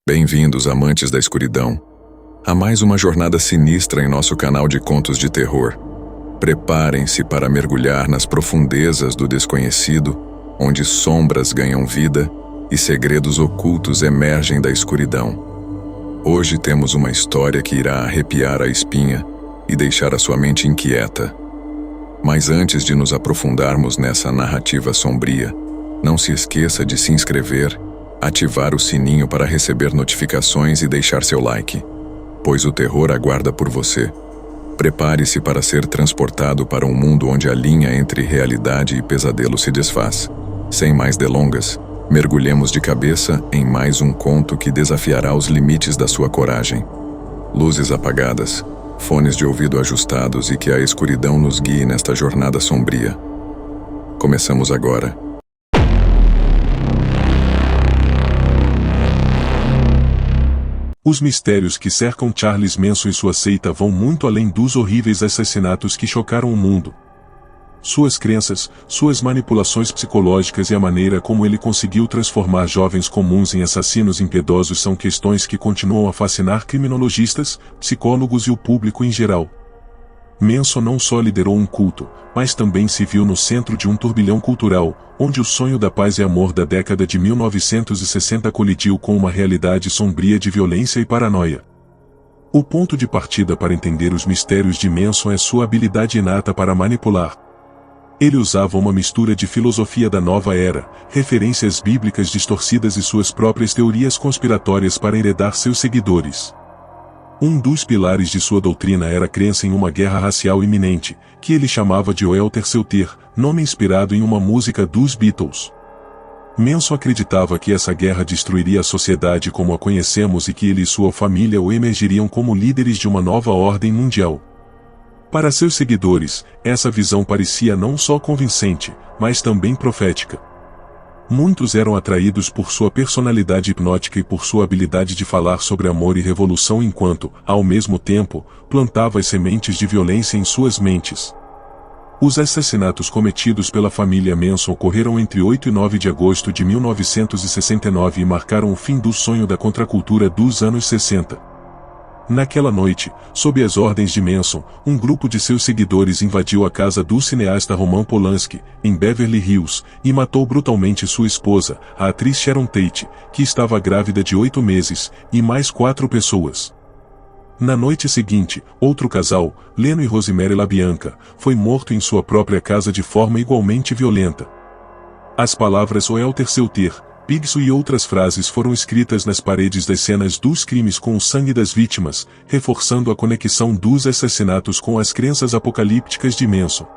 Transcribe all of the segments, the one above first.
Bem-vindos, amantes da escuridão, a mais uma jornada sinistra em nosso canal de contos de terror. Preparem-se para mergulhar nas profundezas do desconhecido, onde sombras ganham vida e segredos ocultos emergem da escuridão. Hoje temos uma história que irá arrepiar a espinha e deixar a sua mente inquieta. Mas antes de nos aprofundarmos nessa narrativa sombria, não se esqueça de se inscrever, ativar o sininho para receber notificações e deixar seu like, pois o terror aguarda por você. Prepare-se para ser transportado para um mundo onde a linha entre realidade e pesadelo se desfaz. Sem mais delongas, mergulhemos de cabeça em mais um conto que desafiará os limites da sua coragem. Luzes apagadas, fones de ouvido ajustados e que a escuridão nos guie nesta jornada sombria. Começamos agora. Os mistérios que cercam Charles Manson e sua seita vão muito além dos horríveis assassinatos que chocaram o mundo. Suas crenças, suas manipulações psicológicas e a maneira como ele conseguiu transformar jovens comuns em assassinos impiedosos são questões que continuam a fascinar criminologistas, psicólogos e o público em geral. Manson não só liderou um culto, mas também se viu no centro de um turbilhão cultural, onde o sonho da paz e amor da década de 1960 colidiu com uma realidade sombria de violência e paranoia. O ponto de partida para entender os mistérios de Manson é sua habilidade inata para manipular. Ele usava uma mistura de filosofia da nova era, referências bíblicas distorcidas e suas próprias teorias conspiratórias para enredar seus seguidores. Um dos pilares de sua doutrina era a crença em uma guerra racial iminente, que ele chamava de O El Terceiro Ter, nome inspirado em uma música dos Beatles. Manson acreditava que essa guerra destruiria a sociedade como a conhecemos e que ele e sua família emergiriam como líderes de uma nova ordem mundial. Para seus seguidores, essa visão parecia não só convincente, mas também profética. Muitos eram atraídos por sua personalidade hipnótica e por sua habilidade de falar sobre amor e revolução enquanto, ao mesmo tempo, plantava as sementes de violência em suas mentes. Os assassinatos cometidos pela família Manson ocorreram entre 8 e 9 de agosto de 1969 e marcaram o fim do sonho da contracultura dos anos 60. Naquela noite, sob as ordens de Manson, um grupo de seus seguidores invadiu a casa do cineasta Roman Polanski, em Beverly Hills, e matou brutalmente sua esposa, a atriz Sharon Tate, que estava grávida de 8 meses, e mais 4 pessoas. Na noite seguinte, outro casal, Leno e Rosemary LaBianca, foi morto em sua própria casa de forma igualmente violenta. As palavras O El Terceiro Ter, Pigso e outras frases foram escritas nas paredes das cenas dos crimes com o sangue das vítimas, reforçando a conexão dos assassinatos com as crenças apocalípticas de Manson.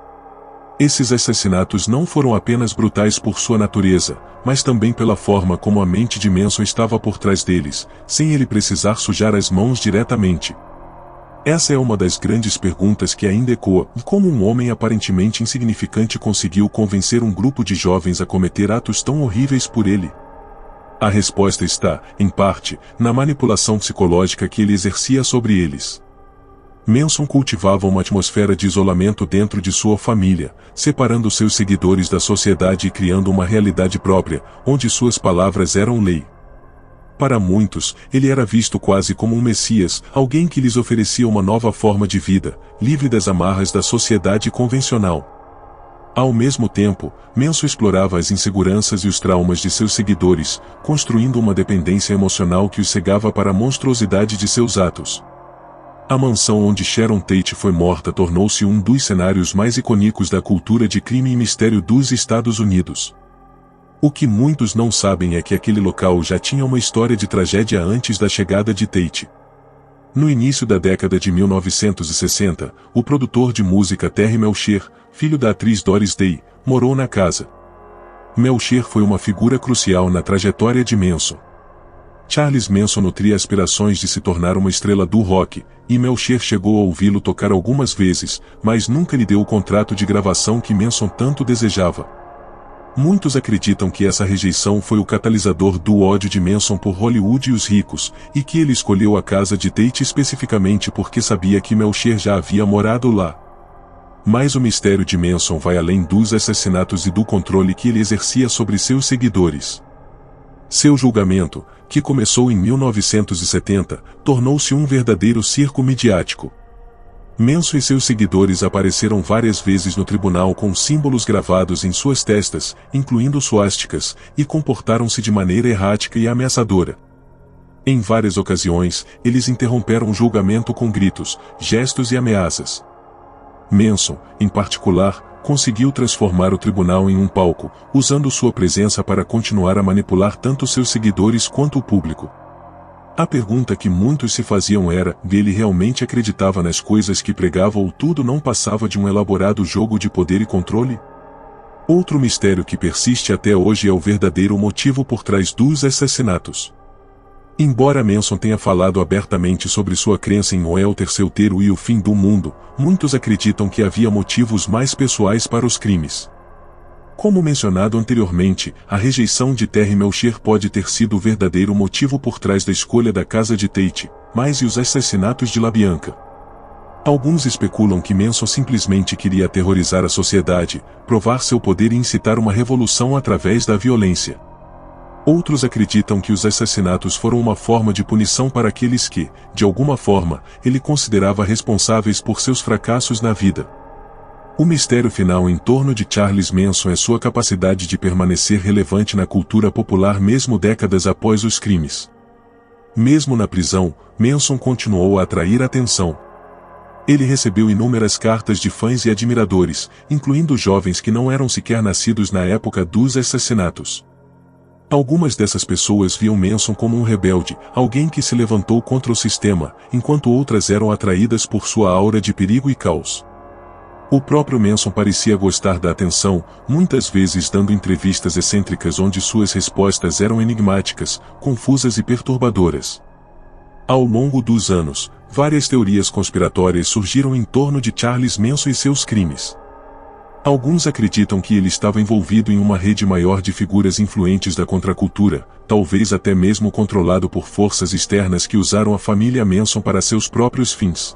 Esses assassinatos não foram apenas brutais por sua natureza, mas também pela forma como a mente de Manson estava por trás deles, sem ele precisar sujar as mãos diretamente. Essa é uma das grandes perguntas que ainda ecoa: como um homem aparentemente insignificante conseguiu convencer um grupo de jovens a cometer atos tão horríveis por ele? A resposta está, em parte, na manipulação psicológica que ele exercia sobre eles. Manson cultivava uma atmosfera de isolamento dentro de sua família, separando seus seguidores da sociedade e criando uma realidade própria, onde suas palavras eram lei. Para muitos, ele era visto quase como um messias, alguém que lhes oferecia uma nova forma de vida, livre das amarras da sociedade convencional. Ao mesmo tempo, Manson explorava as inseguranças e os traumas de seus seguidores, construindo uma dependência emocional que os cegava para a monstruosidade de seus atos. A mansão onde Sharon Tate foi morta tornou-se um dos cenários mais icônicos da cultura de crime e mistério dos Estados Unidos. O que muitos não sabem é que aquele local já tinha uma história de tragédia antes da chegada de Tate. No início da década de 1960, o produtor de música Terry Melcher, filho da atriz Doris Day, morou na casa. Melcher foi uma figura crucial na trajetória de Manson. Charles Manson nutria aspirações de se tornar uma estrela do rock, e Melcher chegou a ouvi-lo tocar algumas vezes, mas nunca lhe deu o contrato de gravação que Manson tanto desejava. Muitos acreditam que essa rejeição foi o catalisador do ódio de Manson por Hollywood e os ricos, e que ele escolheu a casa de Tate especificamente porque sabia que Melcher já havia morado lá. Mas o mistério de Manson vai além dos assassinatos e do controle que ele exercia sobre seus seguidores. Seu julgamento, que começou em 1970, tornou-se um verdadeiro circo midiático. Manson e seus seguidores apareceram várias vezes no tribunal com símbolos gravados em suas testas, incluindo suásticas, e comportaram-se de maneira errática e ameaçadora. Em várias ocasiões, eles interromperam o julgamento com gritos, gestos e ameaças. Manson, em particular, conseguiu transformar o tribunal em um palco, usando sua presença para continuar a manipular tanto seus seguidores quanto o público. A pergunta que muitos se faziam era: ele realmente acreditava nas coisas que pregava ou tudo não passava de um elaborado jogo de poder e controle? Outro mistério que persiste até hoje é o verdadeiro motivo por trás dos assassinatos. Embora Manson tenha falado abertamente sobre sua crença em Noé o Terceiro e o fim do mundo, muitos acreditam que havia motivos mais pessoais para os crimes. Como mencionado anteriormente, a rejeição de Terry Melcher pode ter sido o verdadeiro motivo por trás da escolha da casa de Tate, mas e os assassinatos de LaBianca? Alguns especulam que Manson simplesmente queria aterrorizar a sociedade, provar seu poder e incitar uma revolução através da violência. Outros acreditam que os assassinatos foram uma forma de punição para aqueles que, de alguma forma, ele considerava responsáveis por seus fracassos na vida. O mistério final em torno de Charles Manson é sua capacidade de permanecer relevante na cultura popular mesmo décadas após os crimes. Mesmo na prisão, Manson continuou a atrair atenção. Ele recebeu inúmeras cartas de fãs e admiradores, incluindo jovens que não eram sequer nascidos na época dos assassinatos. Algumas dessas pessoas viam Manson como um rebelde, alguém que se levantou contra o sistema, enquanto outras eram atraídas por sua aura de perigo e caos. O próprio Manson parecia gostar da atenção, muitas vezes dando entrevistas excêntricas onde suas respostas eram enigmáticas, confusas e perturbadoras. Ao longo dos anos, várias teorias conspiratórias surgiram em torno de Charles Manson e seus crimes. Alguns acreditam que ele estava envolvido em uma rede maior de figuras influentes da contracultura, talvez até mesmo controlado por forças externas que usaram a família Manson para seus próprios fins.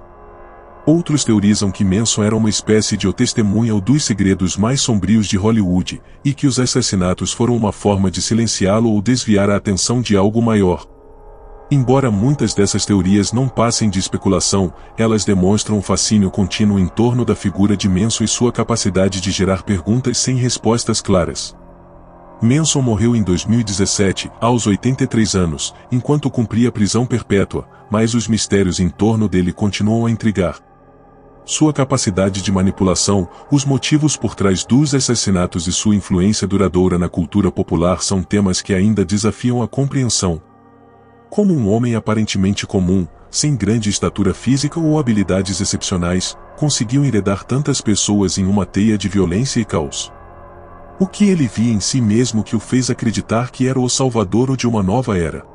Outros teorizam que Manson era uma espécie de testemunha dos segredos mais sombrios de Hollywood, e que os assassinatos foram uma forma de silenciá-lo ou desviar a atenção de algo maior. Embora muitas dessas teorias não passem de especulação, elas demonstram um fascínio contínuo em torno da figura de Manson e sua capacidade de gerar perguntas sem respostas claras. Manson morreu em 2017, aos 83 anos, enquanto cumpria prisão perpétua, mas os mistérios em torno dele continuam a intrigar. Sua capacidade de manipulação, os motivos por trás dos assassinatos e sua influência duradoura na cultura popular são temas que ainda desafiam a compreensão. Como um homem aparentemente comum, sem grande estatura física ou habilidades excepcionais, conseguiu enredar tantas pessoas em uma teia de violência e caos? O que ele via em si mesmo que o fez acreditar que era o salvador de uma nova era?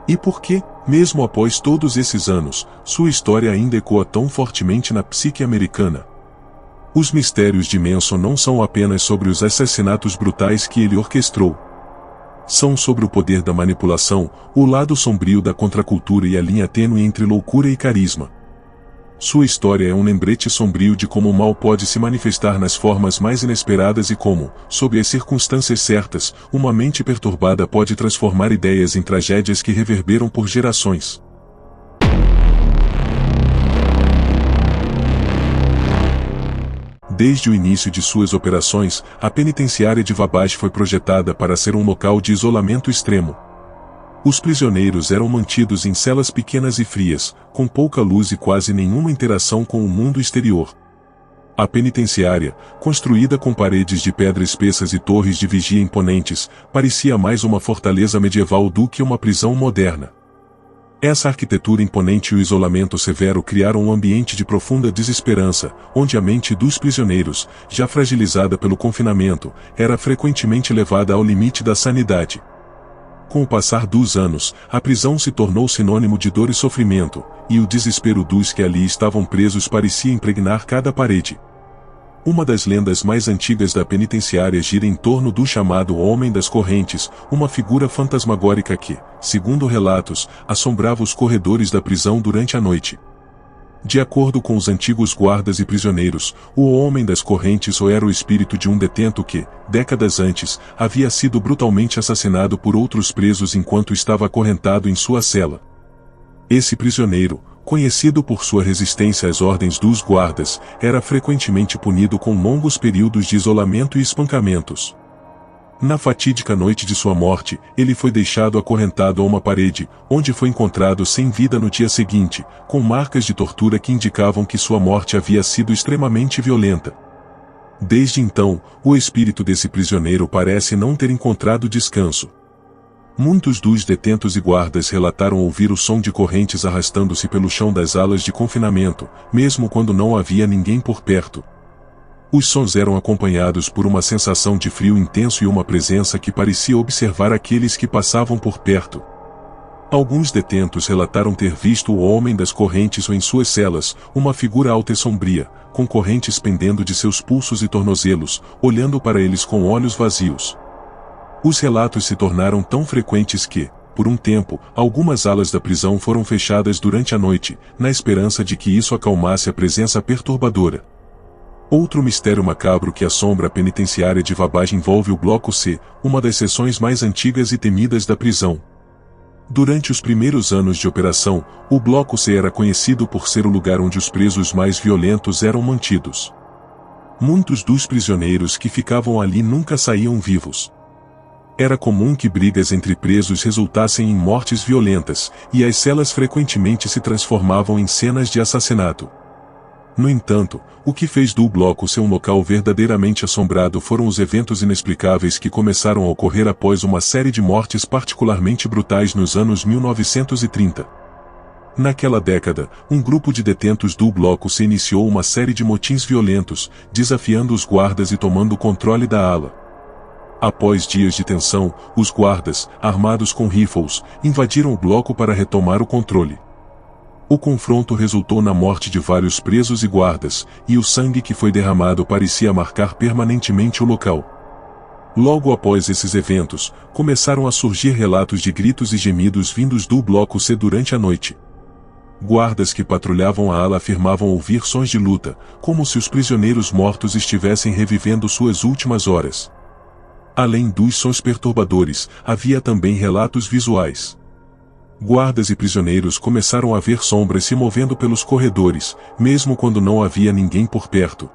E por que, mesmo após todos esses anos, sua história ainda ecoa tão fortemente na psique americana? Os mistérios de Manson não são apenas sobre os assassinatos brutais que ele orquestrou. São sobre o poder da manipulação, o lado sombrio da contracultura e a linha tênue entre loucura e carisma. Sua história é um lembrete sombrio de como o mal pode se manifestar nas formas mais inesperadas e como, sob as circunstâncias certas, uma mente perturbada pode transformar ideias em tragédias que reverberam por gerações. Desde o início de suas operações, a penitenciária de Wabash foi projetada para ser um local de isolamento extremo. Os prisioneiros eram mantidos em celas pequenas e frias, com pouca luz e quase nenhuma interação com o mundo exterior. A penitenciária, construída com paredes de pedra espessas e torres de vigia imponentes, parecia mais uma fortaleza medieval do que uma prisão moderna. Essa arquitetura imponente e o isolamento severo criaram um ambiente de profunda desesperança, onde a mente dos prisioneiros, já fragilizada pelo confinamento, era frequentemente levada ao limite da sanidade. Com o passar dos anos, a prisão se tornou sinônimo de dor e sofrimento, e o desespero dos que ali estavam presos parecia impregnar cada parede. Uma das lendas mais antigas da penitenciária gira em torno do chamado Homem das Correntes, uma figura fantasmagórica que, segundo relatos, assombrava os corredores da prisão durante a noite. De acordo com os antigos guardas e prisioneiros, o homem das correntes ou era o espírito de um detento que, décadas antes, havia sido brutalmente assassinado por outros presos enquanto estava acorrentado em sua cela. Esse prisioneiro, conhecido por sua resistência às ordens dos guardas, era frequentemente punido com longos períodos de isolamento e espancamentos. Na fatídica noite de sua morte, ele foi deixado acorrentado a uma parede, onde foi encontrado sem vida no dia seguinte, com marcas de tortura que indicavam que sua morte havia sido extremamente violenta. Desde então, o espírito desse prisioneiro parece não ter encontrado descanso. Muitos dos detentos e guardas relataram ouvir o som de correntes arrastando-se pelo chão das alas de confinamento, mesmo quando não havia ninguém por perto. Os sons eram acompanhados por uma sensação de frio intenso e uma presença que parecia observar aqueles que passavam por perto. Alguns detentos relataram ter visto o homem das correntes ou em suas celas, uma figura alta e sombria, com correntes pendendo de seus pulsos e tornozelos, olhando para eles com olhos vazios. Os relatos se tornaram tão frequentes que, por um tempo, algumas alas da prisão foram fechadas durante a noite, na esperança de que isso acalmasse a presença perturbadora. Outro mistério macabro que assombra a penitenciária de Vabaj envolve o Bloco C, uma das seções mais antigas e temidas da prisão. Durante os primeiros anos de operação, o Bloco C era conhecido por ser o lugar onde os presos mais violentos eram mantidos. Muitos dos prisioneiros que ficavam ali nunca saíam vivos. Era comum que brigas entre presos resultassem em mortes violentas, e as celas frequentemente se transformavam em cenas de assassinato. No entanto, o que fez do Bloco ser um local verdadeiramente assombrado foram os eventos inexplicáveis que começaram a ocorrer após uma série de mortes particularmente brutais nos anos 1930. Naquela década, um grupo de detentos do Bloco se iniciou uma série de motins violentos, desafiando os guardas e tomando o controle da ala. Após dias de tensão, os guardas, armados com rifles, invadiram o bloco para retomar o controle. O confronto resultou na morte de vários presos e guardas, e o sangue que foi derramado parecia marcar permanentemente o local. Logo após esses eventos, começaram a surgir relatos de gritos e gemidos vindos do Bloco C durante a noite. Guardas que patrulhavam a ala afirmavam ouvir sons de luta, como se os prisioneiros mortos estivessem revivendo suas últimas horas. Além dos sons perturbadores, havia também relatos visuais. Guardas e prisioneiros começaram a ver sombras se movendo pelos corredores, mesmo quando não havia ninguém por perto.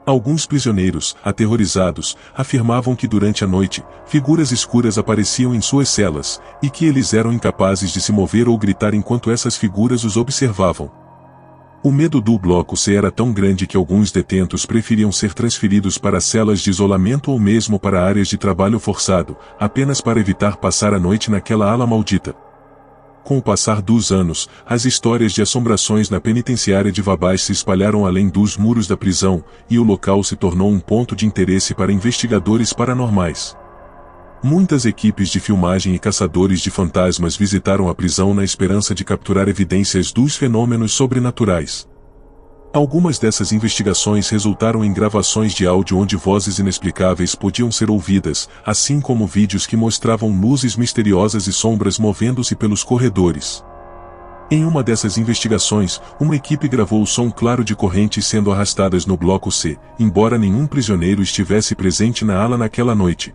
Alguns prisioneiros, aterrorizados, afirmavam que durante a noite, figuras escuras apareciam em suas celas, e que eles eram incapazes de se mover ou gritar enquanto essas figuras os observavam. O medo do Bloco C era tão grande que alguns detentos preferiam ser transferidos para celas de isolamento ou mesmo para áreas de trabalho forçado, apenas para evitar passar a noite naquela ala maldita. Com o passar dos anos, as histórias de assombrações na penitenciária de Vabaj se espalharam além dos muros da prisão, e o local se tornou um ponto de interesse para investigadores paranormais. Muitas equipes de filmagem e caçadores de fantasmas visitaram a prisão na esperança de capturar evidências dos fenômenos sobrenaturais. Algumas dessas investigações resultaram em gravações de áudio onde vozes inexplicáveis podiam ser ouvidas, assim como vídeos que mostravam luzes misteriosas e sombras movendo-se pelos corredores. Em uma dessas investigações, uma equipe gravou o som claro de correntes sendo arrastadas no Bloco C, embora nenhum prisioneiro estivesse presente na ala naquela noite.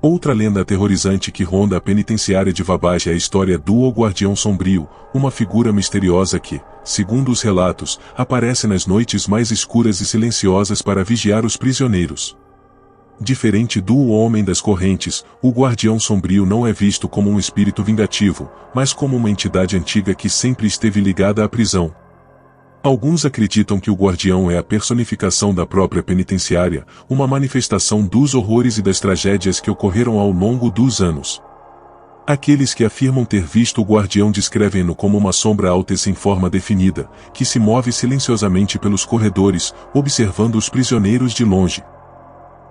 Outra lenda aterrorizante que ronda a penitenciária de Vabaj é a história do O Guardião Sombrio, uma figura misteriosa que, segundo os relatos, aparece nas noites mais escuras e silenciosas para vigiar os prisioneiros. Diferente do Homem das Correntes, o Guardião Sombrio não é visto como um espírito vingativo, mas como uma entidade antiga que sempre esteve ligada à prisão. Alguns acreditam que o Guardião é a personificação da própria penitenciária, uma manifestação dos horrores e das tragédias que ocorreram ao longo dos anos. Aqueles que afirmam ter visto o Guardião descrevem-no como uma sombra alta e sem forma definida, que se move silenciosamente pelos corredores, observando os prisioneiros de longe.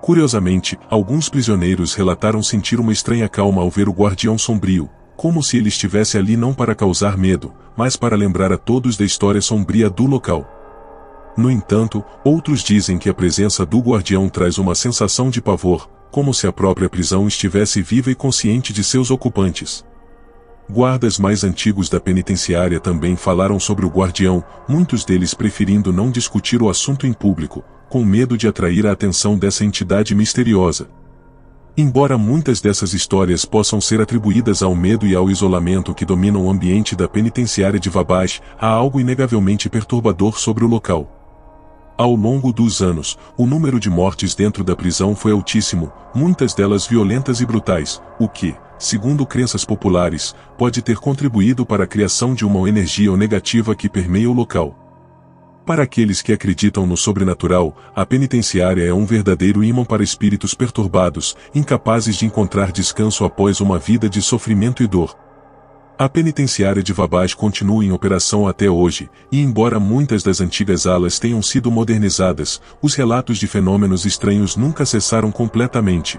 Curiosamente, alguns prisioneiros relataram sentir uma estranha calma ao ver o Guardião Sombrio, como se ele estivesse ali não para causar medo, mas para lembrar a todos da história sombria do local. No entanto, outros dizem que a presença do guardião traz uma sensação de pavor, como se a própria prisão estivesse viva e consciente de seus ocupantes. Guardas mais antigos da penitenciária também falaram sobre o guardião, muitos deles preferindo não discutir o assunto em público, com medo de atrair a atenção dessa entidade misteriosa. Embora muitas dessas histórias possam ser atribuídas ao medo e ao isolamento que dominam o ambiente da penitenciária de Wabash, há algo inegavelmente perturbador sobre o local. Ao longo dos anos, o número de mortes dentro da prisão foi altíssimo, muitas delas violentas e brutais, o que, segundo crenças populares, pode ter contribuído para a criação de uma energia negativa que permeia o local. Para aqueles que acreditam no sobrenatural, a penitenciária é um verdadeiro imã para espíritos perturbados, incapazes de encontrar descanso após uma vida de sofrimento e dor. A penitenciária de Wabash continua em operação até hoje, e embora muitas das antigas alas tenham sido modernizadas, os relatos de fenômenos estranhos nunca cessaram completamente.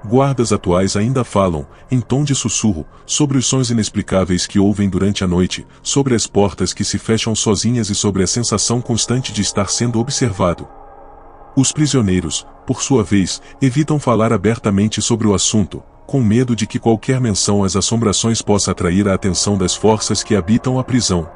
Guardas atuais ainda falam, em tom de sussurro, sobre os sons inexplicáveis que ouvem durante a noite, sobre as portas que se fecham sozinhas e sobre a sensação constante de estar sendo observado. Os prisioneiros, por sua vez, evitam falar abertamente sobre o assunto, com medo de que qualquer menção às assombrações possa atrair a atenção das forças que habitam a prisão.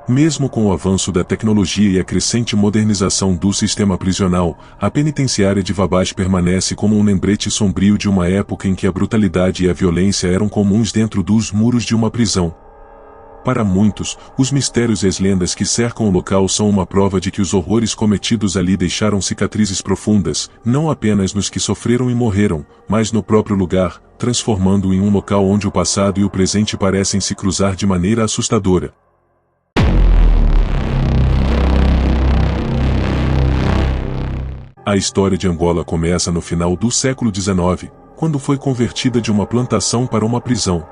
Mesmo com o avanço da tecnologia e a crescente modernização do sistema prisional, a penitenciária de Wabash permanece como um lembrete sombrio de uma época em que a brutalidade e a violência eram comuns dentro dos muros de uma prisão. Para muitos, os mistérios e as lendas que cercam o local são uma prova de que os horrores cometidos ali deixaram cicatrizes profundas, não apenas nos que sofreram e morreram, mas no próprio lugar, transformando-o em um local onde o passado e o presente parecem se cruzar de maneira assustadora. A história de Angola começa no final do século XIX, quando foi convertida de uma plantação para uma prisão.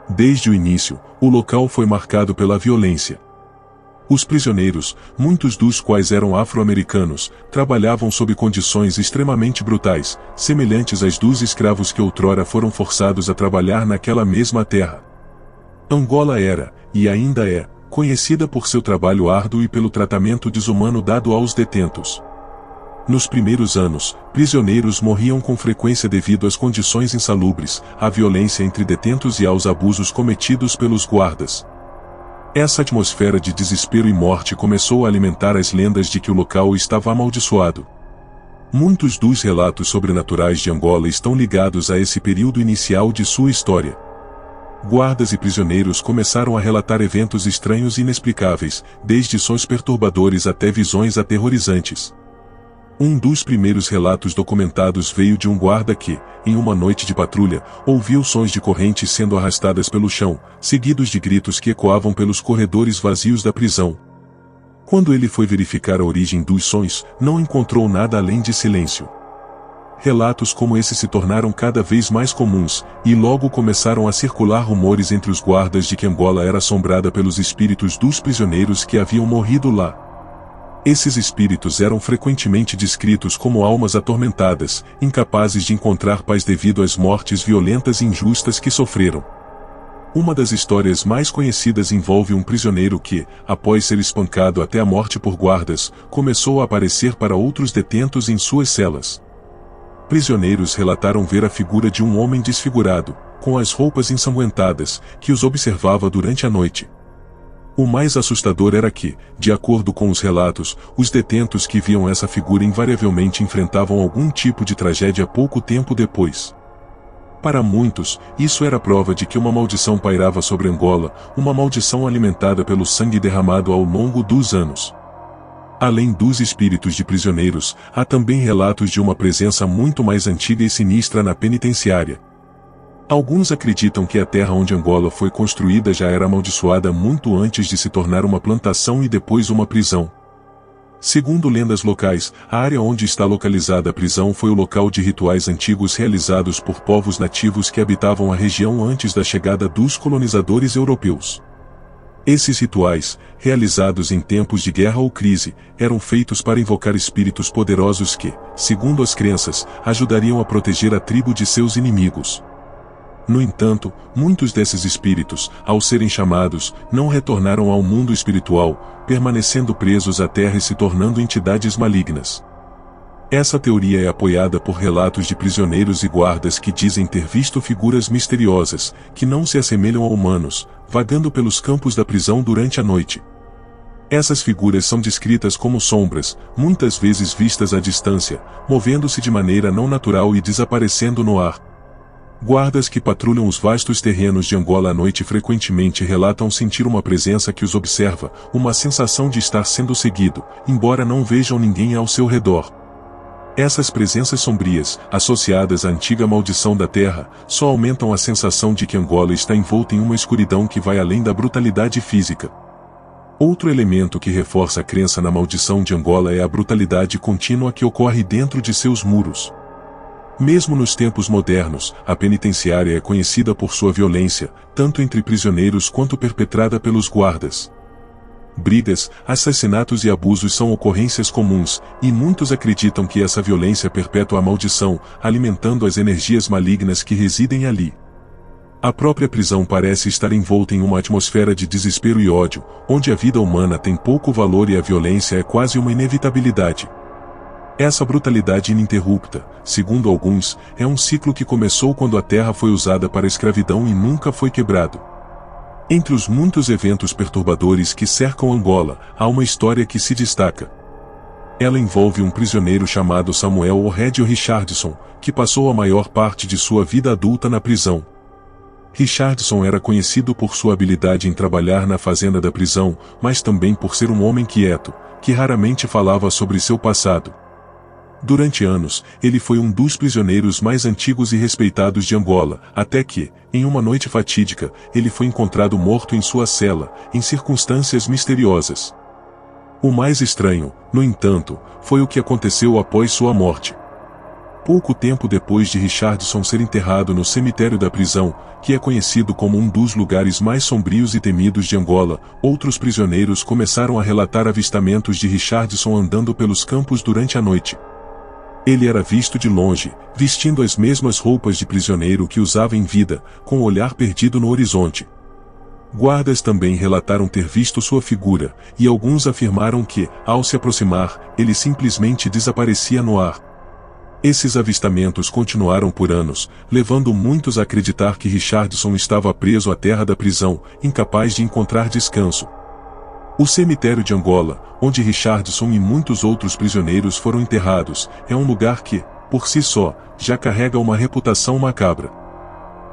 Desde o início, o local foi marcado pela violência. Os prisioneiros, muitos dos quais eram afro-americanos, trabalhavam sob condições extremamente brutais, semelhantes às dos escravos que outrora foram forçados a trabalhar naquela mesma terra. Angola era, e ainda é, conhecida por seu trabalho árduo e pelo tratamento desumano dado aos detentos. Nos primeiros anos, prisioneiros morriam com frequência devido às condições insalubres, à violência entre detentos e aos abusos cometidos pelos guardas. Essa atmosfera de desespero e morte começou a alimentar as lendas de que o local estava amaldiçoado. Muitos dos relatos sobrenaturais de Angola estão ligados a esse período inicial de sua história. Guardas e prisioneiros começaram a relatar eventos estranhos e inexplicáveis, desde sons perturbadores até visões aterrorizantes. Um dos primeiros relatos documentados veio de um guarda que, em uma noite de patrulha, ouviu sons de correntes sendo arrastadas pelo chão, seguidos de gritos que ecoavam pelos corredores vazios da prisão. Quando ele foi verificar a origem dos sons, não encontrou nada além de silêncio. Relatos como esse se tornaram cada vez mais comuns, e logo começaram a circular rumores entre os guardas de que Angola era assombrada pelos espíritos dos prisioneiros que haviam morrido lá. Esses espíritos eram frequentemente descritos como almas atormentadas, incapazes de encontrar paz devido às mortes violentas e injustas que sofreram. Uma das histórias mais conhecidas envolve um prisioneiro que, após ser espancado até a morte por guardas, começou a aparecer para outros detentos em suas celas. Prisioneiros relataram ver a figura de um homem desfigurado, com as roupas ensanguentadas, que os observava durante a noite. O mais assustador era que, de acordo com os relatos, os detentos que viam essa figura invariavelmente enfrentavam algum tipo de tragédia pouco tempo depois. Para muitos, isso era prova de que uma maldição pairava sobre Angola, uma maldição alimentada pelo sangue derramado ao longo dos anos. Além dos espíritos de prisioneiros, há também relatos de uma presença muito mais antiga e sinistra na penitenciária. Alguns acreditam que a terra onde Angola foi construída já era amaldiçoada muito antes de se tornar uma plantação e depois uma prisão. Segundo lendas locais, a área onde está localizada a prisão foi o local de rituais antigos realizados por povos nativos que habitavam a região antes da chegada dos colonizadores europeus. Esses rituais, realizados em tempos de guerra ou crise, eram feitos para invocar espíritos poderosos que, segundo as crenças, ajudariam a proteger a tribo de seus inimigos. No entanto, muitos desses espíritos, ao serem chamados, não retornaram ao mundo espiritual, permanecendo presos à terra e se tornando entidades malignas. Essa teoria é apoiada por relatos de prisioneiros e guardas que dizem ter visto figuras misteriosas, que não se assemelham a humanos, vagando pelos campos da prisão durante a noite. Essas figuras são descritas como sombras, muitas vezes vistas à distância, movendo-se de maneira não natural e desaparecendo no ar. Guardas que patrulham os vastos terrenos de Angola à noite frequentemente relatam sentir uma presença que os observa, uma sensação de estar sendo seguido, embora não vejam ninguém ao seu redor. Essas presenças sombrias, associadas à antiga maldição da terra, só aumentam a sensação de que Angola está envolta em uma escuridão que vai além da brutalidade física. Outro elemento que reforça a crença na maldição de Angola é a brutalidade contínua que ocorre dentro de seus muros. Mesmo nos tempos modernos, a penitenciária é conhecida por sua violência, tanto entre prisioneiros quanto perpetrada pelos guardas. Brigas, assassinatos e abusos são ocorrências comuns, e muitos acreditam que essa violência perpétua a maldição, alimentando as energias malignas que residem ali. A própria prisão parece estar envolta em uma atmosfera de desespero e ódio, onde a vida humana tem pouco valor e a violência é quase uma inevitabilidade. Essa brutalidade ininterrupta, segundo alguns, é um ciclo que começou quando a terra foi usada para a escravidão e nunca foi quebrado. Entre os muitos eventos perturbadores que cercam Angola, há uma história que se destaca. Ela envolve um prisioneiro chamado Samuel Orrédio Richardson, que passou a maior parte de sua vida adulta na prisão. Richardson era conhecido por sua habilidade em trabalhar na fazenda da prisão, mas também por ser um homem quieto, que raramente falava sobre seu passado. Durante anos, ele foi um dos prisioneiros mais antigos e respeitados de Angola, até que, em uma noite fatídica, ele foi encontrado morto em sua cela, em circunstâncias misteriosas. O mais estranho, no entanto, foi o que aconteceu após sua morte. Pouco tempo depois de Richardson ser enterrado no cemitério da prisão, que é conhecido como um dos lugares mais sombrios e temidos de Angola, outros prisioneiros começaram a relatar avistamentos de Richardson andando pelos campos durante a noite. Ele era visto de longe, vestindo as mesmas roupas de prisioneiro que usava em vida, com o olhar perdido no horizonte. Guardas também relataram ter visto sua figura, e alguns afirmaram que, ao se aproximar, ele simplesmente desaparecia no ar. Esses avistamentos continuaram por anos, levando muitos a acreditar que Richardson estava preso à terra da prisão, incapaz de encontrar descanso. O cemitério de Angola, onde Richardson e muitos outros prisioneiros foram enterrados, é um lugar que, por si só, já carrega uma reputação macabra.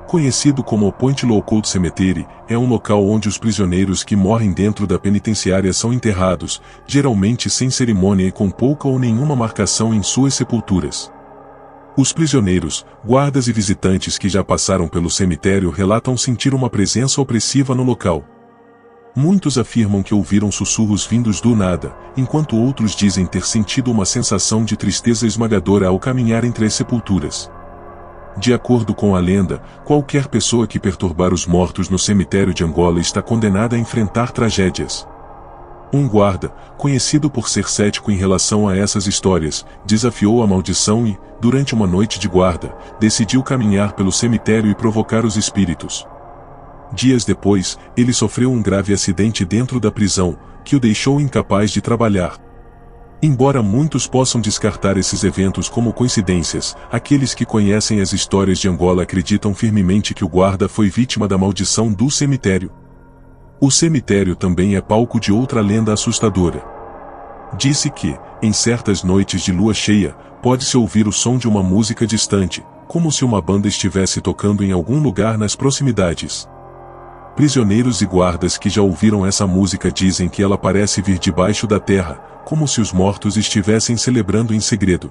Conhecido como o Point Lookout Cemetery, é um local onde os prisioneiros que morrem dentro da penitenciária são enterrados, geralmente sem cerimônia e com pouca ou nenhuma marcação em suas sepulturas. Os prisioneiros, guardas e visitantes que já passaram pelo cemitério relatam sentir uma presença opressiva no local. Muitos afirmam que ouviram sussurros vindos do nada, enquanto outros dizem ter sentido uma sensação de tristeza esmagadora ao caminhar entre as sepulturas. De acordo com a lenda, qualquer pessoa que perturbar os mortos no cemitério de Angola está condenada a enfrentar tragédias. Um guarda, conhecido por ser cético em relação a essas histórias, desafiou a maldição e, durante uma noite de guarda, decidiu caminhar pelo cemitério e provocar os espíritos. Dias depois, ele sofreu um grave acidente dentro da prisão, que o deixou incapaz de trabalhar. Embora muitos possam descartar esses eventos como coincidências, aqueles que conhecem as histórias de Angola acreditam firmemente que o guarda foi vítima da maldição do cemitério. O cemitério também é palco de outra lenda assustadora. Disse que, em certas noites de lua cheia, pode-se ouvir o som de uma música distante, como se uma banda estivesse tocando em algum lugar nas proximidades. Prisioneiros e guardas que já ouviram essa música dizem que ela parece vir debaixo da terra, como se os mortos estivessem celebrando em segredo.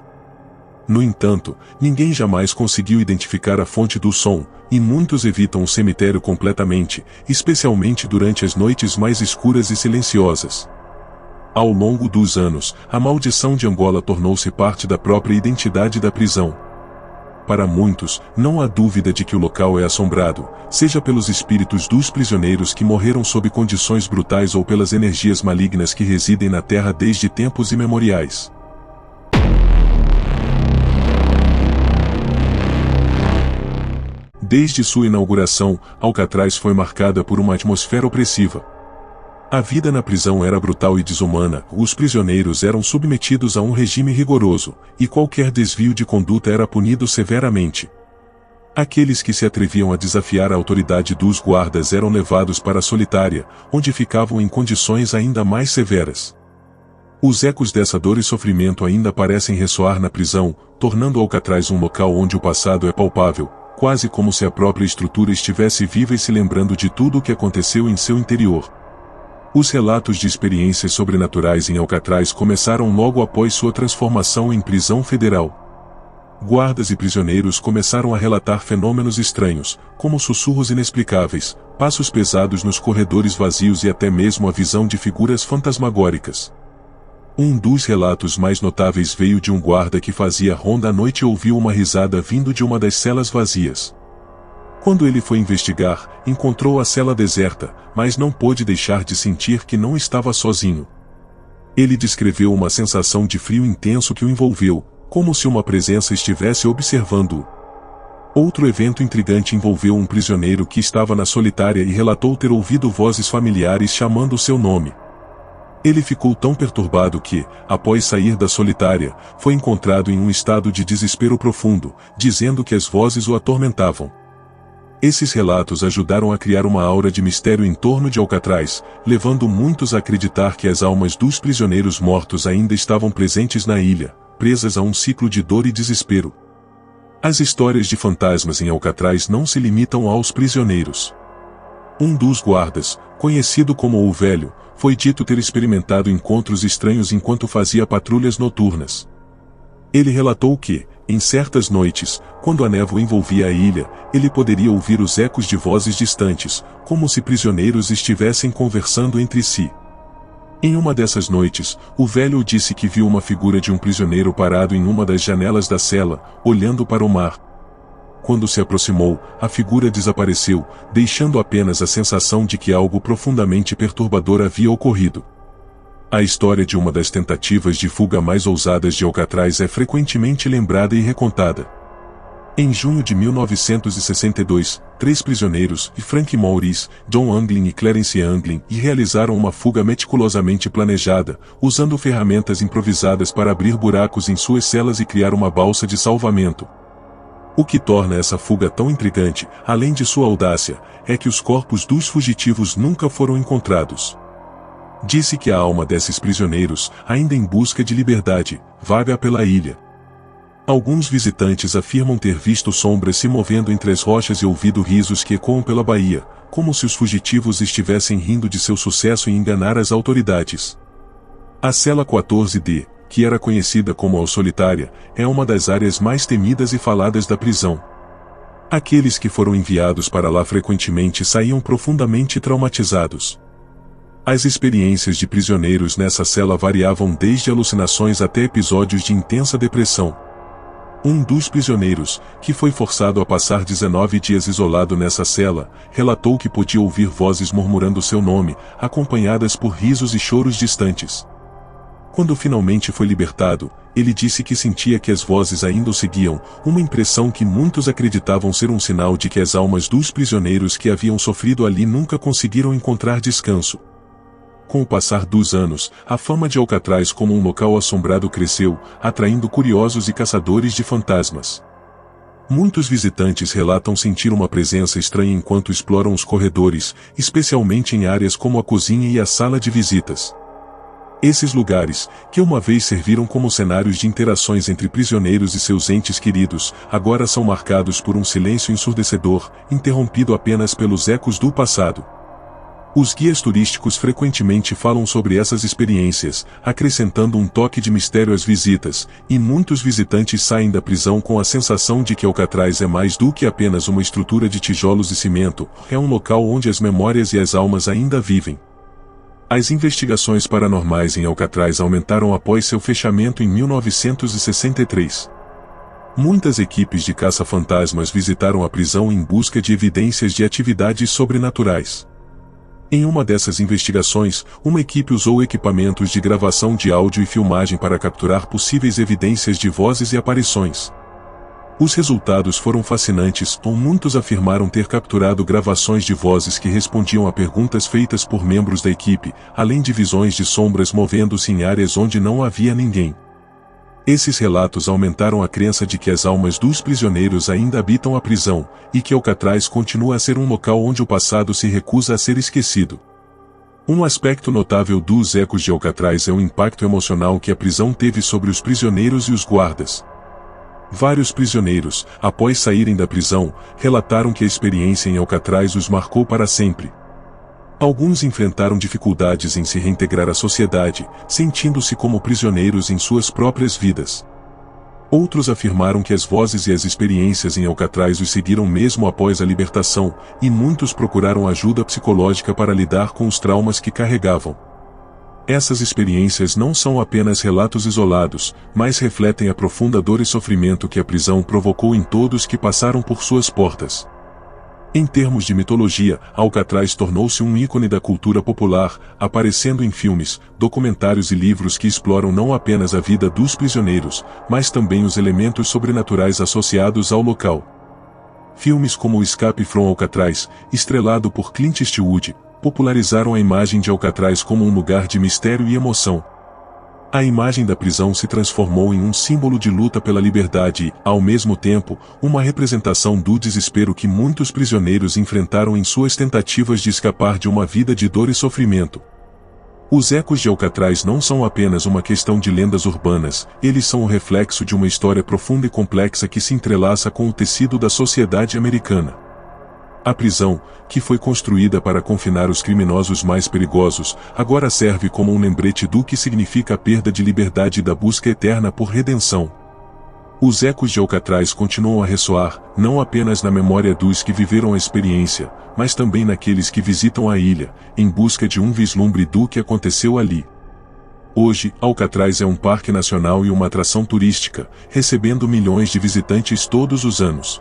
No entanto, ninguém jamais conseguiu identificar a fonte do som, e muitos evitam o cemitério completamente, especialmente durante as noites mais escuras e silenciosas. Ao longo dos anos, a maldição de Angola tornou-se parte da própria identidade da prisão. Para muitos, não há dúvida de que o local é assombrado, seja pelos espíritos dos prisioneiros que morreram sob condições brutais ou pelas energias malignas que residem na terra desde tempos imemoriais. Desde sua inauguração, Alcatraz foi marcada por uma atmosfera opressiva. A vida na prisão era brutal e desumana, os prisioneiros eram submetidos a um regime rigoroso, e qualquer desvio de conduta era punido severamente. Aqueles que se atreviam a desafiar a autoridade dos guardas eram levados para a solitária, onde ficavam em condições ainda mais severas. Os ecos dessa dor e sofrimento ainda parecem ressoar na prisão, tornando Alcatraz um local onde o passado é palpável, quase como se a própria estrutura estivesse viva e se lembrando de tudo o que aconteceu em seu interior. Os relatos de experiências sobrenaturais em Alcatraz começaram logo após sua transformação em prisão federal. Guardas e prisioneiros começaram a relatar fenômenos estranhos, como sussurros inexplicáveis, passos pesados nos corredores vazios e até mesmo a visão de figuras fantasmagóricas. Um dos relatos mais notáveis veio de um guarda que fazia ronda à noite e ouviu uma risada vindo de uma das celas vazias. Quando ele foi investigar, encontrou a cela deserta, mas não pôde deixar de sentir que não estava sozinho. Ele descreveu uma sensação de frio intenso que o envolveu, como se uma presença estivesse observando-o. Outro evento intrigante envolveu um prisioneiro que estava na solitária e relatou ter ouvido vozes familiares chamando o seu nome. Ele ficou tão perturbado que, após sair da solitária, foi encontrado em um estado de desespero profundo, dizendo que as vozes o atormentavam. Esses relatos ajudaram a criar uma aura de mistério em torno de Alcatraz, levando muitos a acreditar que as almas dos prisioneiros mortos ainda estavam presentes na ilha, presas a um ciclo de dor e desespero. As histórias de fantasmas em Alcatraz não se limitam aos prisioneiros. Um dos guardas, conhecido como o Velho, foi dito ter experimentado encontros estranhos enquanto fazia patrulhas noturnas. Ele relatou que, em certas noites, quando a névoa envolvia a ilha, ele poderia ouvir os ecos de vozes distantes, como se prisioneiros estivessem conversando entre si. Em uma dessas noites, o Velho disse que viu uma figura de um prisioneiro parado em uma das janelas da cela, olhando para o mar. Quando se aproximou, a figura desapareceu, deixando apenas a sensação de que algo profundamente perturbador havia ocorrido. A história de uma das tentativas de fuga mais ousadas de Alcatraz é frequentemente lembrada e recontada. Em junho de 1962, 3 prisioneiros, Frank Maurice, John Anglin e Clarence Anglin, realizaram uma fuga meticulosamente planejada, usando ferramentas improvisadas para abrir buracos em suas celas e criar uma balsa de salvamento. O que torna essa fuga tão intrigante, além de sua audácia, é que os corpos dos fugitivos nunca foram encontrados. Disse que a alma desses prisioneiros, ainda em busca de liberdade, vaga pela ilha. Alguns visitantes afirmam ter visto sombras se movendo entre as rochas e ouvido risos que ecoam pela baía, como se os fugitivos estivessem rindo de seu sucesso em enganar as autoridades. A cela 14D, que era conhecida como a Solitária, é uma das áreas mais temidas e faladas da prisão. Aqueles que foram enviados para lá frequentemente saíam profundamente traumatizados. As experiências de prisioneiros nessa cela variavam desde alucinações até episódios de intensa depressão. Um dos prisioneiros, que foi forçado a passar 19 dias isolado nessa cela, relatou que podia ouvir vozes murmurando seu nome, acompanhadas por risos e choros distantes. Quando finalmente foi libertado, ele disse que sentia que as vozes ainda o seguiam, uma impressão que muitos acreditavam ser um sinal de que as almas dos prisioneiros que haviam sofrido ali nunca conseguiram encontrar descanso. Com o passar dos anos, a fama de Alcatraz como um local assombrado cresceu, atraindo curiosos e caçadores de fantasmas. Muitos visitantes relatam sentir uma presença estranha enquanto exploram os corredores, especialmente em áreas como a cozinha e a sala de visitas. Esses lugares, que uma vez serviram como cenários de interações entre prisioneiros e seus entes queridos, agora são marcados por um silêncio ensurdecedor, interrompido apenas pelos ecos do passado. Os guias turísticos frequentemente falam sobre essas experiências, acrescentando um toque de mistério às visitas, e muitos visitantes saem da prisão com a sensação de que Alcatraz é mais do que apenas uma estrutura de tijolos e cimento, é um local onde as memórias e as almas ainda vivem. As investigações paranormais em Alcatraz aumentaram após seu fechamento em 1963. Muitas equipes de caça-fantasmas visitaram a prisão em busca de evidências de atividades sobrenaturais. Em uma dessas investigações, uma equipe usou equipamentos de gravação de áudio e filmagem para capturar possíveis evidências de vozes e aparições. Os resultados foram fascinantes, muitos afirmaram ter capturado gravações de vozes que respondiam a perguntas feitas por membros da equipe, além de visões de sombras movendo-se em áreas onde não havia ninguém. Esses relatos aumentaram a crença de que as almas dos prisioneiros ainda habitam a prisão, e que Alcatraz continua a ser um local onde o passado se recusa a ser esquecido. Um aspecto notável dos ecos de Alcatraz é o impacto emocional que a prisão teve sobre os prisioneiros e os guardas. Vários prisioneiros, após saírem da prisão, relataram que a experiência em Alcatraz os marcou para sempre. Alguns enfrentaram dificuldades em se reintegrar à sociedade, sentindo-se como prisioneiros em suas próprias vidas. Outros afirmaram que as vozes e as experiências em Alcatraz os seguiram mesmo após a libertação, e muitos procuraram ajuda psicológica para lidar com os traumas que carregavam. Essas experiências não são apenas relatos isolados, mas refletem a profunda dor e sofrimento que a prisão provocou em todos que passaram por suas portas. Em termos de mitologia, Alcatraz tornou-se um ícone da cultura popular, aparecendo em filmes, documentários e livros que exploram não apenas a vida dos prisioneiros, mas também os elementos sobrenaturais associados ao local. Filmes como O Escape from Alcatraz, estrelado por Clint Eastwood, popularizaram a imagem de Alcatraz como um lugar de mistério e emoção. A imagem da prisão se transformou em um símbolo de luta pela liberdade e, ao mesmo tempo, uma representação do desespero que muitos prisioneiros enfrentaram em suas tentativas de escapar de uma vida de dor e sofrimento. Os ecos de Alcatraz não são apenas uma questão de lendas urbanas, eles são o reflexo de uma história profunda e complexa que se entrelaça com o tecido da sociedade americana. A prisão, que foi construída para confinar os criminosos mais perigosos, agora serve como um lembrete do que significa a perda de liberdade e da busca eterna por redenção. Os ecos de Alcatraz continuam a ressoar, não apenas na memória dos que viveram a experiência, mas também naqueles que visitam a ilha, em busca de um vislumbre do que aconteceu ali. Hoje, Alcatraz é um parque nacional e uma atração turística, recebendo milhões de visitantes todos os anos.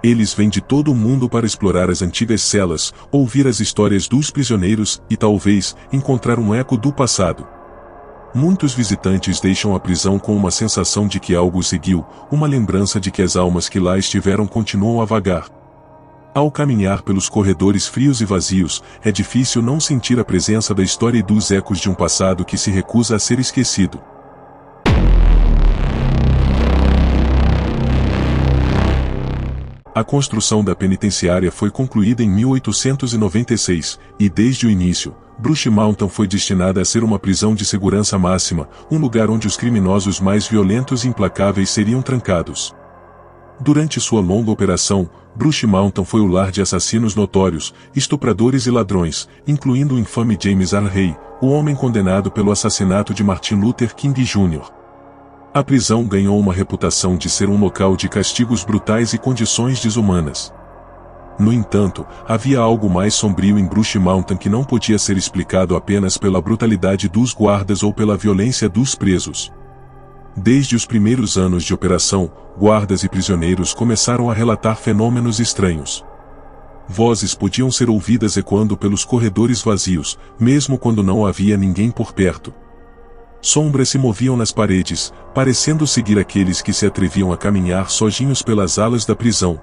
Eles vêm de todo o mundo para explorar as antigas celas, ouvir as histórias dos prisioneiros e, talvez, encontrar um eco do passado. Muitos visitantes deixam a prisão com uma sensação de que algo os seguiu, uma lembrança de que as almas que lá estiveram continuam a vagar. Ao caminhar pelos corredores frios e vazios, é difícil não sentir a presença da história e dos ecos de um passado que se recusa a ser esquecido. A construção da penitenciária foi concluída em 1896, e desde o início, Brush Mountain foi destinada a ser uma prisão de segurança máxima, um lugar onde os criminosos mais violentos e implacáveis seriam trancados. Durante sua longa operação, Brush Mountain foi o lar de assassinos notórios, estupradores e ladrões, incluindo o infame James Arrey, o homem condenado pelo assassinato de Martin Luther King Jr. A prisão ganhou uma reputação de ser um local de castigos brutais e condições desumanas. No entanto, havia algo mais sombrio em Brush Mountain que não podia ser explicado apenas pela brutalidade dos guardas ou pela violência dos presos. Desde os primeiros anos de operação, guardas e prisioneiros começaram a relatar fenômenos estranhos. Vozes podiam ser ouvidas ecoando pelos corredores vazios, mesmo quando não havia ninguém por perto. Sombras se moviam nas paredes, parecendo seguir aqueles que se atreviam a caminhar sozinhos pelas alas da prisão.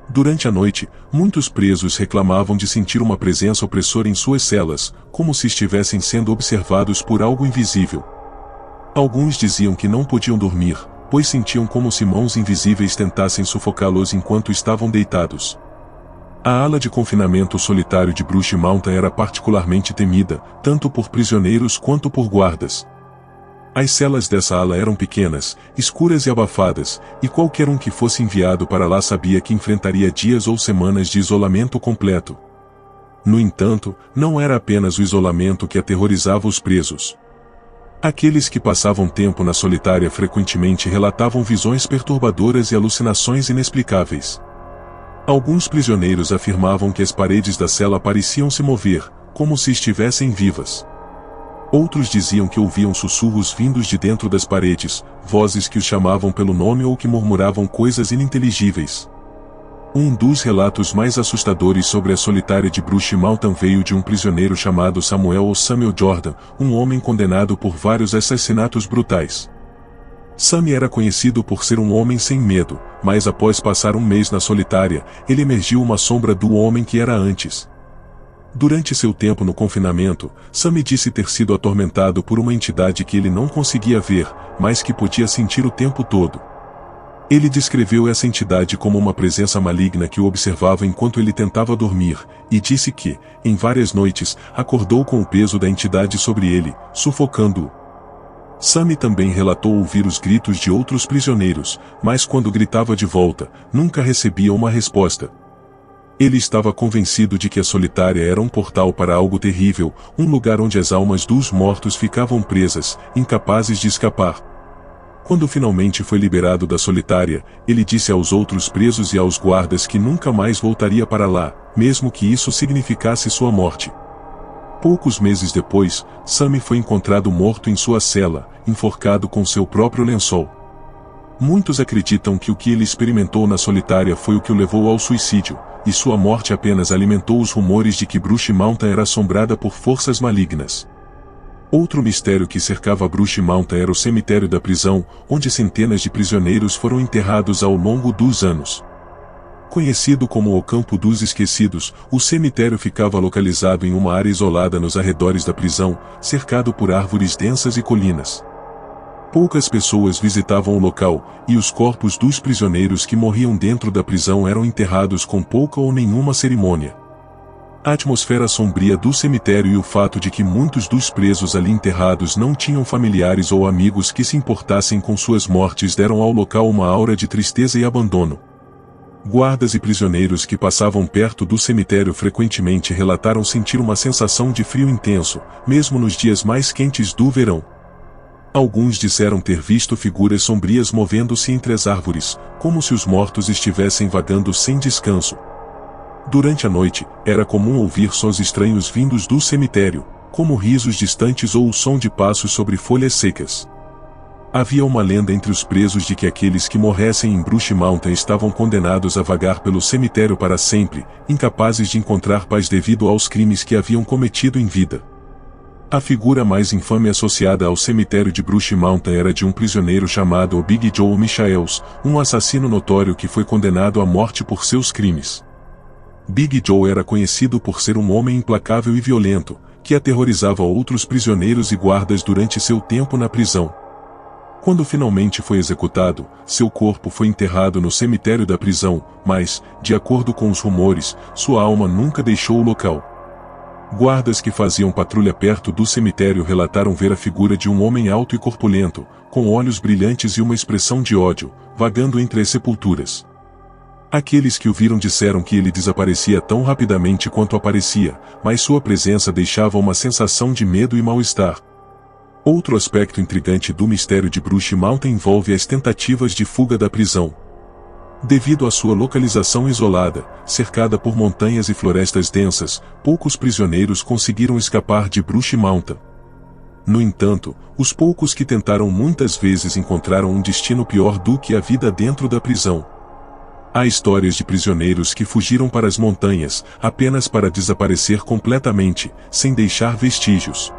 Durante a noite, muitos presos reclamavam de sentir uma presença opressora em suas celas, como se estivessem sendo observados por algo invisível. Alguns diziam que não podiam dormir, pois sentiam como se mãos invisíveis tentassem sufocá-los enquanto estavam deitados. A ala de confinamento solitário de Brush Mountain era particularmente temida, tanto por prisioneiros quanto por guardas. As celas dessa ala eram pequenas, escuras e abafadas, e qualquer um que fosse enviado para lá sabia que enfrentaria dias ou semanas de isolamento completo. No entanto, não era apenas o isolamento que aterrorizava os presos. Aqueles que passavam tempo na solitária frequentemente relatavam visões perturbadoras e alucinações inexplicáveis. Alguns prisioneiros afirmavam que as paredes da cela pareciam se mover, como se estivessem vivas. Outros diziam que ouviam sussurros vindos de dentro das paredes, vozes que os chamavam pelo nome ou que murmuravam coisas ininteligíveis. Um dos relatos mais assustadores sobre a solitária de Brush Mountain veio de um prisioneiro chamado Samuel Jordan, um homem condenado por vários assassinatos brutais. Sammy era conhecido por ser um homem sem medo, mas após passar um mês na solitária, ele emergiu uma sombra do homem que era antes. Durante seu tempo no confinamento, Sammy disse ter sido atormentado por uma entidade que ele não conseguia ver, mas que podia sentir o tempo todo. Ele descreveu essa entidade como uma presença maligna que o observava enquanto ele tentava dormir, e disse que, em várias noites, acordou com o peso da entidade sobre ele, sufocando-o. Sammy também relatou ouvir os gritos de outros prisioneiros, mas quando gritava de volta, nunca recebia uma resposta. Ele estava convencido de que a solitária era um portal para algo terrível, um lugar onde as almas dos mortos ficavam presas, incapazes de escapar. Quando finalmente foi liberado da solitária, ele disse aos outros presos e aos guardas que nunca mais voltaria para lá, mesmo que isso significasse sua morte. Poucos meses depois, Sammy foi encontrado morto em sua cela, enforcado com seu próprio lençol. Muitos acreditam que o que ele experimentou na solitária foi o que o levou ao suicídio, e sua morte apenas alimentou os rumores de que Brush Mountain era assombrada por forças malignas. Outro mistério que cercava Brush Mountain era o cemitério da prisão, onde centenas de prisioneiros foram enterrados ao longo dos anos. Conhecido como o Campo dos Esquecidos, o cemitério ficava localizado em uma área isolada nos arredores da prisão, cercado por árvores densas e colinas. Poucas pessoas visitavam o local, e os corpos dos prisioneiros que morriam dentro da prisão eram enterrados com pouca ou nenhuma cerimônia. A atmosfera sombria do cemitério e o fato de que muitos dos presos ali enterrados não tinham familiares ou amigos que se importassem com suas mortes deram ao local uma aura de tristeza e abandono. Guardas e prisioneiros que passavam perto do cemitério frequentemente relataram sentir uma sensação de frio intenso, mesmo nos dias mais quentes do verão. Alguns disseram ter visto figuras sombrias movendo-se entre as árvores, como se os mortos estivessem vagando sem descanso. Durante a noite, era comum ouvir sons estranhos vindos do cemitério, como risos distantes ou o som de passos sobre folhas secas. Havia uma lenda entre os presos de que aqueles que morressem em Brush Mountain estavam condenados a vagar pelo cemitério para sempre, incapazes de encontrar paz devido aos crimes que haviam cometido em vida. A figura mais infame associada ao cemitério de Brush Mountain era de um prisioneiro chamado Big Joe Michaels, um assassino notório que foi condenado à morte por seus crimes. Big Joe era conhecido por ser um homem implacável e violento, que aterrorizava outros prisioneiros e guardas durante seu tempo na prisão. Quando finalmente foi executado, seu corpo foi enterrado no cemitério da prisão, mas, de acordo com os rumores, sua alma nunca deixou o local. Guardas que faziam patrulha perto do cemitério relataram ver a figura de um homem alto e corpulento, com olhos brilhantes e uma expressão de ódio, vagando entre as sepulturas. Aqueles que o viram disseram que ele desaparecia tão rapidamente quanto aparecia, mas sua presença deixava uma sensação de medo e mal-estar. Outro aspecto intrigante do mistério de Brush Mountain envolve as tentativas de fuga da prisão. Devido à sua localização isolada, cercada por montanhas e florestas densas, poucos prisioneiros conseguiram escapar de Brush Mountain. No entanto, os poucos que tentaram muitas vezes encontraram um destino pior do que a vida dentro da prisão. Há histórias de prisioneiros que fugiram para as montanhas, apenas para desaparecer completamente, sem deixar vestígios.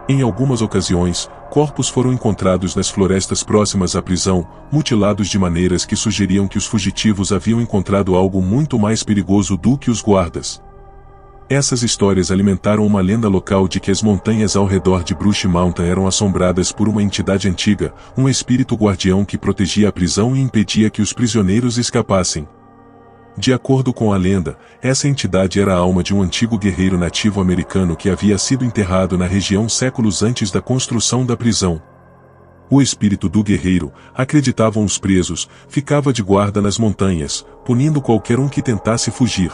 Em algumas ocasiões, corpos foram encontrados nas florestas próximas à prisão, mutilados de maneiras que sugeriam que os fugitivos haviam encontrado algo muito mais perigoso do que os guardas. Essas histórias alimentaram uma lenda local de que as montanhas ao redor de Brush Mountain eram assombradas por uma entidade antiga, um espírito guardião que protegia a prisão e impedia que os prisioneiros escapassem. De acordo com a lenda, essa entidade era a alma de um antigo guerreiro nativo americano que havia sido enterrado na região séculos antes da construção da prisão. O espírito do guerreiro, acreditavam os presos, ficava de guarda nas montanhas, punindo qualquer um que tentasse fugir.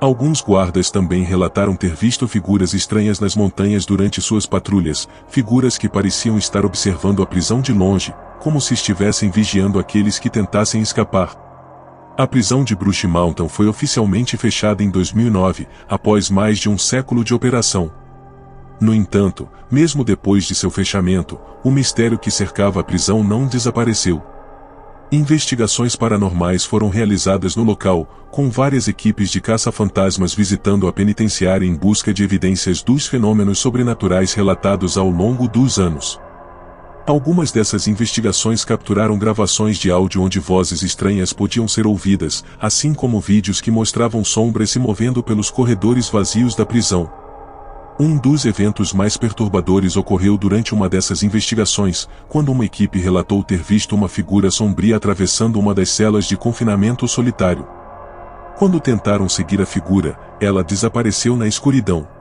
Alguns guardas também relataram ter visto figuras estranhas nas montanhas durante suas patrulhas, figuras que pareciam estar observando a prisão de longe, como se estivessem vigiando aqueles que tentassem escapar. A prisão de Brush Mountain foi oficialmente fechada em 2009, após mais de um século de operação. No entanto, mesmo depois de seu fechamento, o mistério que cercava a prisão não desapareceu. Investigações paranormais foram realizadas no local, com várias equipes de caça-fantasmas visitando a penitenciária em busca de evidências dos fenômenos sobrenaturais relatados ao longo dos anos. Algumas dessas investigações capturaram gravações de áudio onde vozes estranhas podiam ser ouvidas, assim como vídeos que mostravam sombras se movendo pelos corredores vazios da prisão. Um dos eventos mais perturbadores ocorreu durante uma dessas investigações, quando uma equipe relatou ter visto uma figura sombria atravessando uma das celas de confinamento solitário. Quando tentaram seguir a figura, ela desapareceu na escuridão.